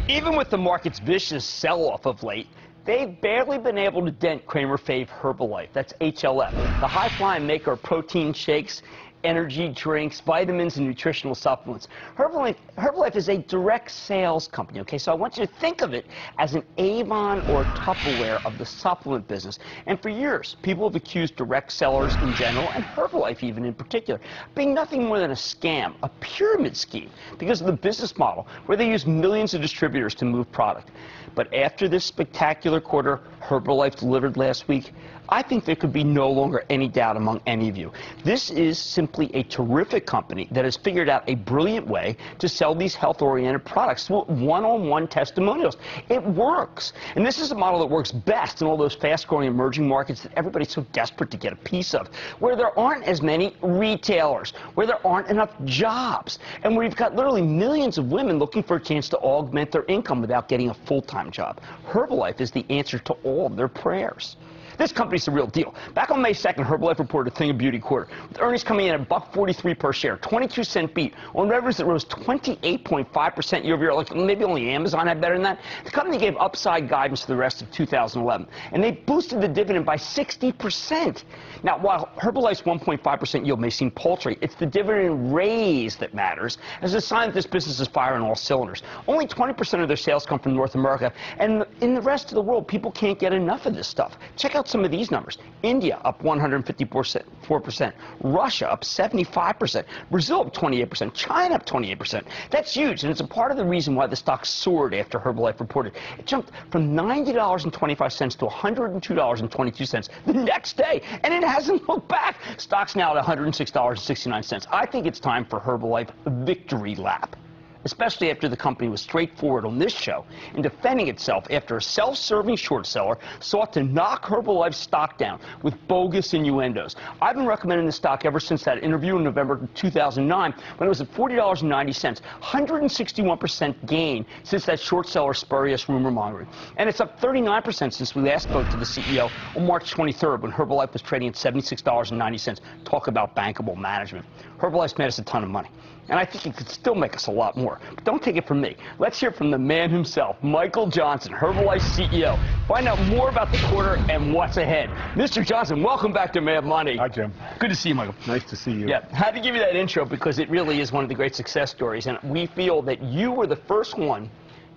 Even with the market's vicious sell-off of late, they've barely been able to dent Kramer fave Herbalife. That's HLF, the high-flying maker of protein shakes, energy drinks, vitamins, and nutritional supplements. Herbalife is a direct sales company, okay? So I want you to think of it as an Avon or Tupperware of the supplement business. And for years, people have accused direct sellers in general, and Herbalife even in particular, being nothing more than a scam, a pyramid scheme, because of the business model, where they use millions of distributors to move product. But after this spectacular quarter Herbalife delivered last week, I think there could be no longer any doubt among any of you. This is simply a terrific company that has figured out a brilliant way to sell these health-oriented products through one-on-one testimonials. It works. And this is a model that works best in all those fast-growing emerging markets that everybody's so desperate to get a piece of, where there aren't as many retailers, where there aren't enough jobs, and where you've got literally millions of women looking for a chance to augment their income without getting a full-time job. Herbalife is the answer to all of their prayers. This company's the real deal. Back on May 2nd, Herbalife reported a Thing of Beauty quarter, with earnings coming in at $1.43 per share, 22-cent beat, on revenues that rose 28.5% year-over-year. Like maybe only Amazon had better than that. The company gave upside guidance for the rest of 2011, and they boosted the dividend by 60%. Now, while Herbalife's 1.5% yield may seem paltry, it's the dividend raise that matters, as a sign that this business is firing all cylinders. Only 20% of their sales come from North America, and in the rest of the world, people can't get enough of this stuff. Check out some of these numbers. India up 154%, Russia up 75%, Brazil up 28%, China up 28%. That's huge, and it's a part of the reason why the stock soared after Herbalife reported. It jumped from $90.25 to $102.22 the next day, and it hasn't looked back. Stock's now at $106.69. I think it's time for Herbalife victory lap, especially after the company was straightforward on this show in defending itself after a self-serving short seller sought to knock Herbalife's stock down with bogus innuendos. I've been recommending the stock ever since that interview in November 2009 when it was at $40.90, 161% gain since that short seller's spurious rumor mongering. And it's up 39% since we last spoke to the CEO on March 23rd when Herbalife was trading at $76.90. Talk about bankable management. Herbalife's made us a ton of money, and I think it could still make us a lot more. But don't take it from me. Let's hear from the man himself, Michael Johnson, Herbalife's CEO. Find out more about the quarter and what's ahead. Mr. Johnson, welcome back to Mad Money. Hi, Jim. Good to see you, Michael. Nice to see you. Yeah, I had to give you that intro because it really is one of the great success stories, and we feel that you were the first one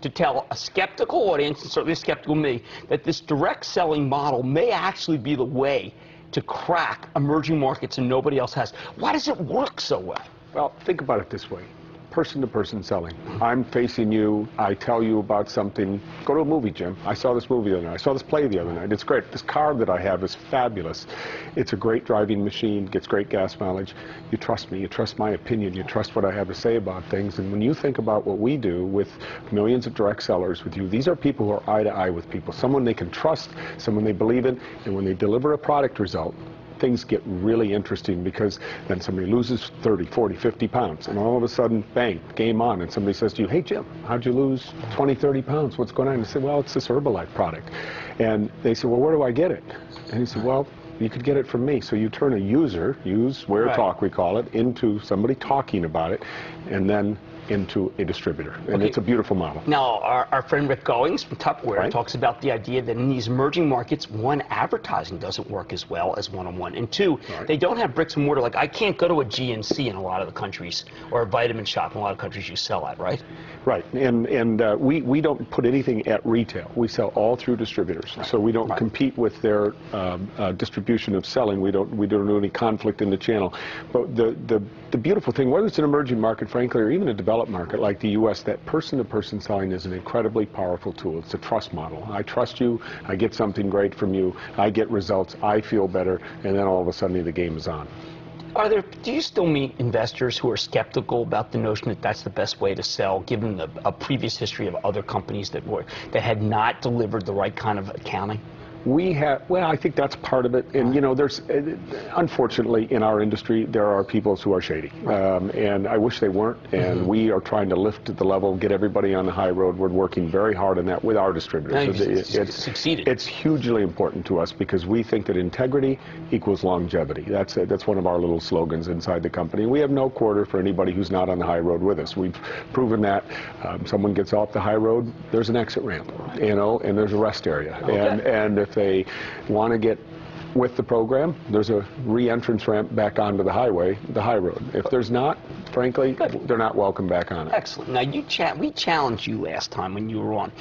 to tell a skeptical audience, and certainly a skeptical me, that this direct selling model may actually be the way to crack emerging markets and nobody else has. Why does it work so well? Well, think about it this way. Person-to-person selling. I'm facing you. I tell you about something. Go to a movie, Jim. I saw this movie the other night. I saw this play the other night. It's great. This car that I have is fabulous. It's a great driving machine. Gets great gas mileage. You trust me. You trust my opinion. You trust what I have to say about things. And when you think about what we do with millions of direct sellers with you, these are people who are eye to eye with people. Someone they can trust, someone they believe in, and when they deliver a product result, things get really interesting, because then somebody loses 30, 40, 50 pounds, and all of a sudden, bang, game on, and somebody says to you, hey, Jim, how'd you lose 20, 30 pounds? What's going on? And you say, well, it's this Herbalife product. And they say, well, where do I get it? And you say, well, you could get it from me. So you turn a user, use, where right. talk, we call it, into somebody talking about it, and then into a distributor. And okay. It's a beautiful model. Now, our friend Rick Goings from Tupperware right. talks about the idea that in these emerging markets, one, advertising doesn't work as well as one-on-one, and two, right. they don't have bricks and mortar. Like, I can't go to a GNC in a lot of the countries, or a vitamin shop in a lot of countries you sell at, right? Right, and we don't put anything at retail. We sell all through distributors, right. So we don't right. compete with their distribution of selling. We don't do any conflict in the channel. But the beautiful thing, whether it's an emerging market, frankly, or even a developed market like the U.S., that person-to-person selling is an incredibly powerful tool. It's a trust model. I trust you. I get something great from you. I get results. I feel better, and then all of a sudden the game is on. Do you still meet investors who are skeptical about the notion that that's the best way to sell, given a previous history of other companies that had not delivered the right kind of accounting? Well, I think that's part of it. And, you know, there's, unfortunately, in our industry, there are people who are shady. And I wish they weren't. And we are trying to lift the level, get everybody on the high road. We're working very hard on that with our distributors. It's succeeded. It's hugely important to us because we think that integrity equals longevity. That's one of our little slogans inside the company. We have no quarter for anybody who's not on the high road with us. We've proven that. Someone gets off the high road, there's an exit ramp, you know, and there's a rest area. And if they want to get with the program, there's a re-entrance ramp back onto the highway, the high road. If there's not, frankly, they're not welcome back on it. Excellent. Now, we challenged you last time when you were on.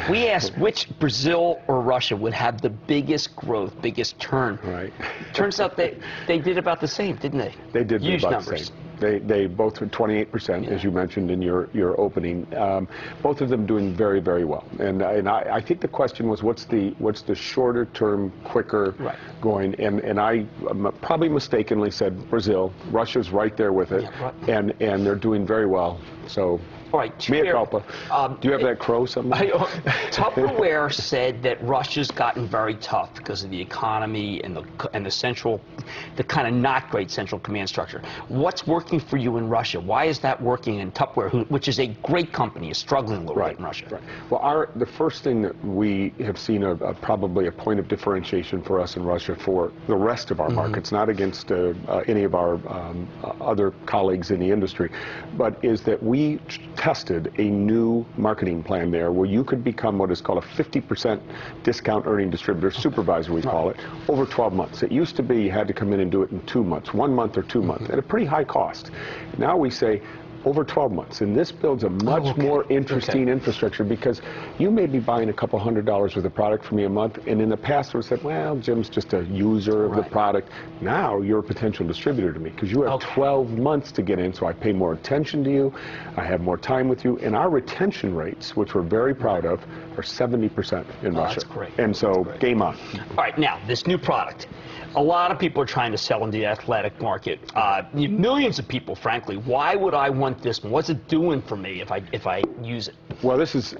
We asked which Brazil or Russia would have the biggest growth, biggest turn. Right. Turns out they did about the same, didn't they? They did Huge about numbers. the same. They both were 28%, as you mentioned in your opening. Both of them doing very, very well. And I think the question was, what's the shorter term, quicker going? And I probably mistakenly said Brazil. Russia's right there with it, and they're doing very well. So. All right, Mea culpa. Do you have that crow somewhere? Tupperware said that Russia's gotten very tough because of the economy and the kind of not great central command structure. What's working for you in Russia? Why is that working in Tupperware, which is a great company, is struggling a little bit in Russia? Right. Well, the first thing that we have seen probably a point of differentiation for us in Russia for the rest of our markets, not against any of our other colleagues in the industry, but is that we tested a new marketing plan there where you could become what is called a 50% discount earning distributor, supervisor we call it, over 12 months. It used to be you had to come in and do it in 2 months, 1 month or 2 months, at a pretty high cost. Now we say over 12 months, and this builds a much more interesting infrastructure because you may be buying a couple $100s worth of product from me a month, and in the past we said, well, Jim's just a user of the product. Now you're a potential distributor to me because you have 12 months to get in, so I pay more attention to you, I have more time with you, and our retention rates, which we're very proud of, are 70% in Russia. That's great. And so, game on. All right, now, this new product. A lot of people are trying to sell in the athletic market. Millions of people, frankly. Why would I want this one? What's it doing for me if I use it? Well, this is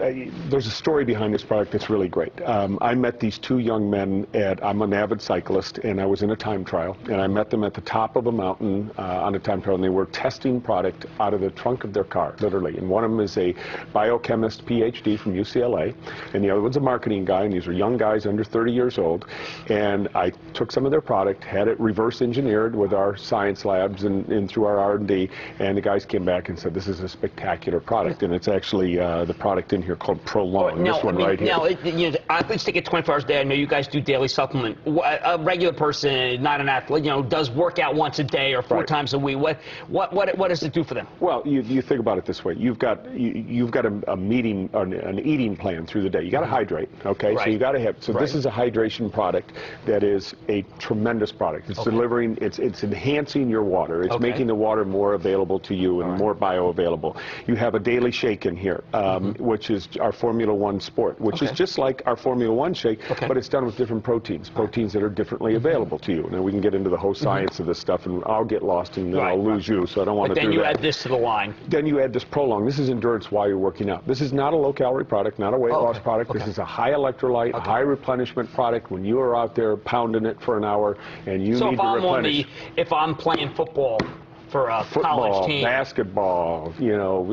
there's a story behind this product that's really great. I met these two young men I'm an avid cyclist, and I was in a time trial, and I met them at the top of a mountain on a time trial, and they were testing product out of the trunk of their car, literally. And one of them is a biochemist, PhD from UCLA, and the other one's a marketing guy, and these are young guys under 30 years old. And I took some of their product, had it reverse engineered with our science labs and through our R&D, and the guys came back and said, this is a spectacular product, and it's actually the product in here called Prolong, this one right here. Now, athletes take it 24 hours a day. I know you guys do daily supplement. A regular person, not an athlete, does work out once a day or 4 times a week. What does it do for them? Well, you think about it this way. You've got an eating plan through the day. You got to hydrate, okay? So you got to have. So this is a hydration product that is a tremendous product. It's delivering. It's enhancing your water. It's making the water more available to you and more bioavailable. You have a daily shake in here, which is our Formula One Sport, which is just like our Formula One shake, but it's done with different proteins that are differently available to you. Now we can get into the whole science of this stuff, and I'll get lost and I'll lose you, so I don't want to do that. Then you add this to the line. Then you add this Prolong. This is endurance while you're working out. This is not a low-calorie product, not a weight loss product. This is a high electrolyte, high replenishment product when you are out there pounding it for an hour and you need to replenish. If I'm playing football for a college team, basketball,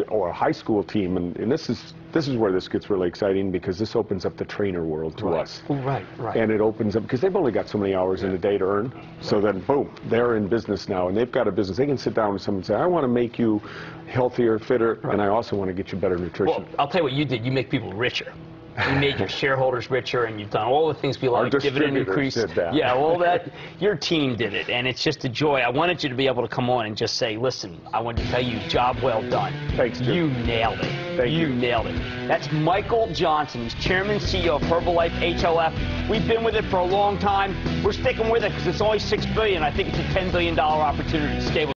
or a high school team, and this is where this gets really exciting because this opens up the trainer world to us. Right. And it opens up because they've only got so many hours in a day to earn. So then, boom, they're in business now, and they've got a business. They can sit down with someone and say, I want to make you healthier, fitter, and I also want to get you better nutrition. Well, I'll tell you what you did. You make people richer. You made your shareholders richer, and you've done all the things we like, dividend increase. Did that. Yeah, all that. Your team did it, and it's just a joy. I wanted you to be able to come on and just say, listen, I want to tell you, job well done. Thanks, Jim. You nailed it. Thank you. You nailed it. That's Michael Johnson. He's Chairman and CEO of Herbalife HLF. We've been with it for a long time. We're sticking with it because it's only $6 billion. I think it's a $10 billion opportunity. Stay with